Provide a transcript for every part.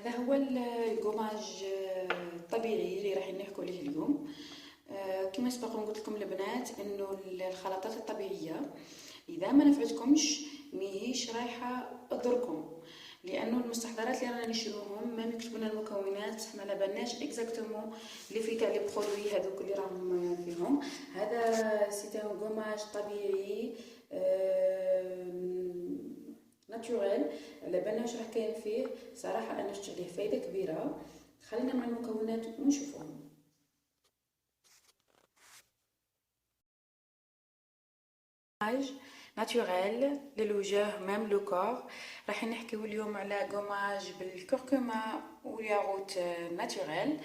هذا هو القماج الطبيعي اللي راح نحكوا عليه اليوم. كما سبق قلت لكم البنات انه الخلطات الطبيعيه اذا ما نفعتكمش ماهيش رايحه تضركم، لانه المستحضرات اللي رانا نشروهم ما مكتوب لنا المكونات، ما على بالناش اكزاكتومون اللي في تاع لي برودوي هذوك اللي راهم فيهم. هذا سي ان قماج طبيعي ناتوريل، على بالنا واش راه كاين فيه. صراحه انا شفت عليه فايده كبيره. خلينا مع المكونات ونشوفهم. ناتوريل للوجه ميم لو كور. راح نحكيو اليوم على قماج بالكركما والياغوت ناتوريل.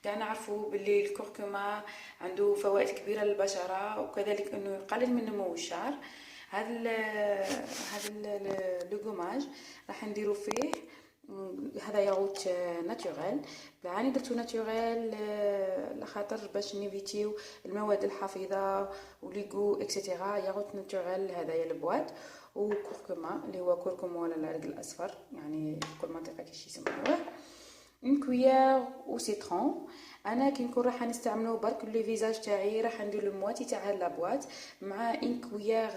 كاع نعرفوا باللي الكركما عنده فوائد كبيره للبشره، وكذلك انه يقلل من نمو الشعر. هذا لو قماج راح نديرو فيه هذا ياغوت ناتوريل. يعني درتو ناتوريل لخاطر باش نيفيتيو المواد الحافظه وليغو اكسيتيرا. ياغوت ناتوريل هذايا البواد، وكركما اللي هو كركم ولا العرق الاصفر، يعني كل منطقه كيش يسموه. اون كويير او سيترون. انا كي نكون راح نستعملو برك لي فيزاج تاعي راح ندير لو مواتي تاع هاد لابواط مع اون كويير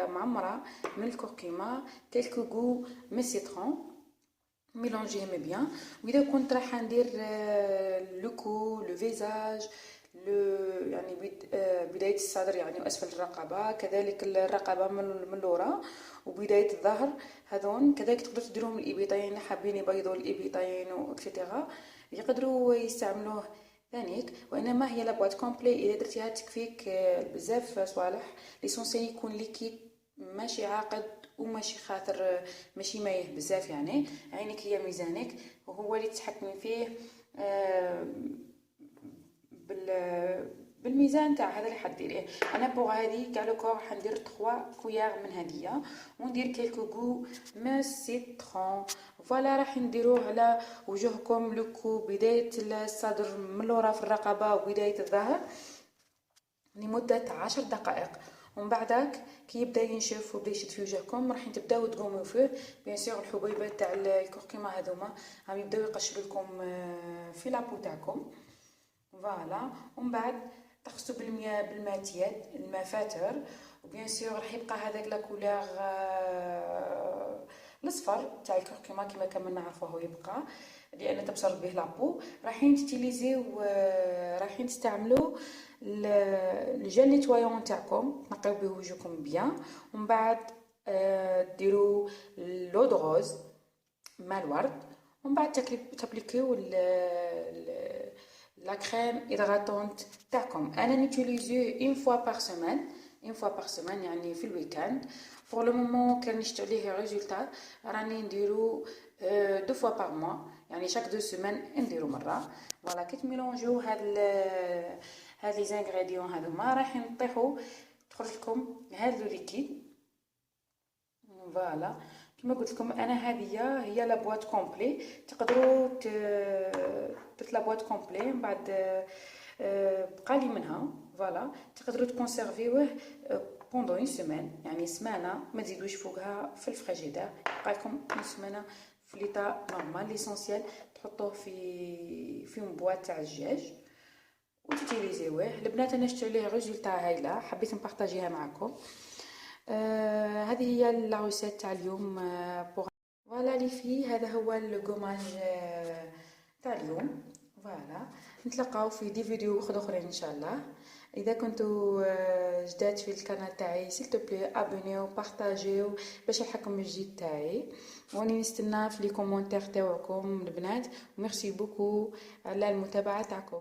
معمره من الكركما، كلكو غو من سيترون، ميلونجيهم بيان. واذا كنت راح ندير لو كو لو فيزاج يعني بدايه الصدر يعني واسفل الرقبه، كذلك الرقبه من اللورا وبدايه الظهر، هذون كذلك تقدروا تديروهم الابيطين، حابين يبيضوا الابيطين واكسترا يقدروا يستعملوه ثانيك. وانما هي لابواط كومبلي اذا درتيها تكفيك بزاف صوالح. ليسونسيال يكون ليكيد ماشي عاقد وماشي خاطر ماشي مايه بزاف، يعني عينك هي ميزانك وهو اللي تتحكمي فيه بالميزان تاع هذا اللي حديريه. انا بوغ هذه كاع لو كور حندير 3 كويار من هديه، وندير كيلكو غو من سيترون. فوالا راح نديروه على وجهكم لوكو بدايه الصدر من لورا في الرقبه وبدايه الظهر لمده 10 دقائق. ومن بعدك كي يبدا ينشف ويبدا يشد في وجهكم راح تبداو تقوموا فيه. بيان سور الحبيبات تاع الكركما هذوما راهم يبداو يقشروا لكم في لابو تاعكم. فوالا ومن بعد تغسلوا بالماء تياد، الماء فاتر. وبيان سور راح يبقى هذاك لا كولور الاصفر تاع الكركما كما كنا نعرفوه يبقى، لان تبصر به لابو. رايحين تيليزيو رايحين تستعملوا الجل نيتوايون تاعكم، تنقيو به وجهكم بيان. ومن بعد ديروا لو دروز ماء الورد، ومن بعد تابليكيو لا كريم هيدراتونت تاعكم. انا نيتيليزيه اون فوا بار سيمين يعني في الويكاند. بور لو مومون كان نشتو عليه ريزولتا راني نديرو دو فوا بار موا، يعني شاك دو سيمين نديرو مره. فوالا كي تميلونجيو هاد لي زانغريديون هذوما راح نطيحو تخرج لكم هاد لو ليكيد. فوالا كما قلت لكم انا هذه هي لا بواط كومبلي، تقدروا درت لا بواط كومبلي من بعد بقى لي منها. فوالا تقدروا تكونسيرفيوه بوندون اون سيمين، يعني سمانه ما تزيدوش فوقها في الفريجيدير، يبقى لكم اون سيمانه في ليطا نورمال. ليسونسيال تحطوه في اون بواط تاع الدجاج وتوتيليزيوه. البنات انا شفت عليه ريزولتا هايله، حبيت نبارطاجيها معكم. هذه هي لا ريسيت تاع اليوم. فوالا لي في هذا هو الكوماج تاع اليوم. فوالا نتلاقاو في دي فيديو اخرين ان شاء الله. اذا كنتوا جداد في القناه تاعي سيل بلي ابونيو بارطاجيو باش يلحقكم الجديد تاعي. وراني نستنى في لي كومونتير تاعكم البنات. ميرسي بوكو على المتابعه تاعكم.